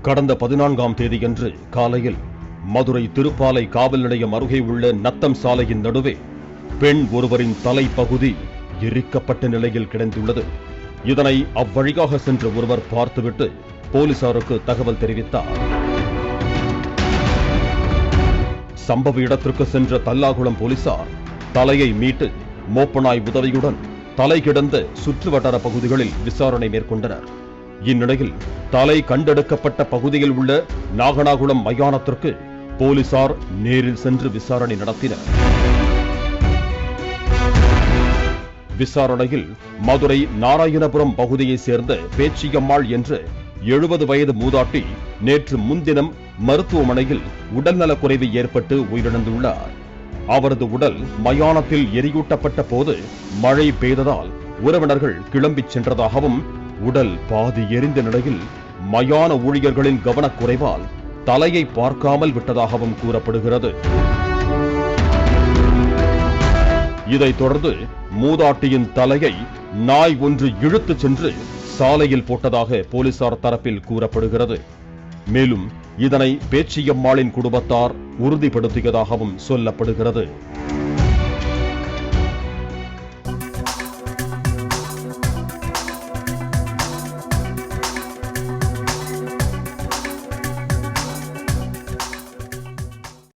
கடந்த 14ஆம் தேதியன்று காலையில் மதுரை திருப்பாலை காவல் நிலையம் அருகே உள்ள நத்தம் சாலையின் நடுவே பெண் ஒருவரின் தலைப்பகுதி எரிக்கப்பட்ட நிலையில் கிடந்துள்ளது. இதனை அவ்வழியாக சென்ற ஒருவர் பார்த்துவிட்டு போலீசாருக்கு தகவல் தெரிவித்தார். சம்பவ இடத்திற்கு சென்ற தல்லாகுளம் போலீசார் தலையை மீட்டு மோப்பனாய் உதவியுடன் தலை கிடந்த சுற்றுவட்டார பகுதிகளில் விசாரணை மேற்கொண்டனர். இந்நிலையில் தலை கண்டெடுக்கப்பட்ட பகுதியில் உள்ள நாகனாகுளம் மயானத்திற்கு போலீசார் நேரில் சென்று விசாரணை நடத்தினர். விசாரணையில் மதுரை நாராயணபுரம் பகுதியைச் சேர்ந்த பேச்சியம்மாள் என்ற 70 வயது மூதாட்டி நேற்று முன்தினம் மருத்துவமனையில் உடல்நலக்குறைவு ஏற்பட்டு உயிரிழந்துள்ளார். அவரது உடல் மயானத்தில் எரியூட்டப்பட்ட போது மழை பெய்ததால் உறவினர்கள் கிளம்பிச் சென்றதாகவும், உடல் பாதி எரிந்த நிலையில் மயான ஊழியர்களின் கவனக்குறைவால் தலையை பார்க்காமல் விட்டதாகவும் கூறப்படுகிறது. இதைத் தொடர்ந்து மூதாட்டியின் தலையை நாய் ஒன்று இழுத்துச் சென்று சாலையில் போட்டதாக போலீசார் தரப்பில் கூறப்படுகிறது. மேலும் இதனை பேச்சியம்மாளின் குடும்பத்தார் உறுதிப்படுத்தியதாகவும் சொல்லப்படுகிறது.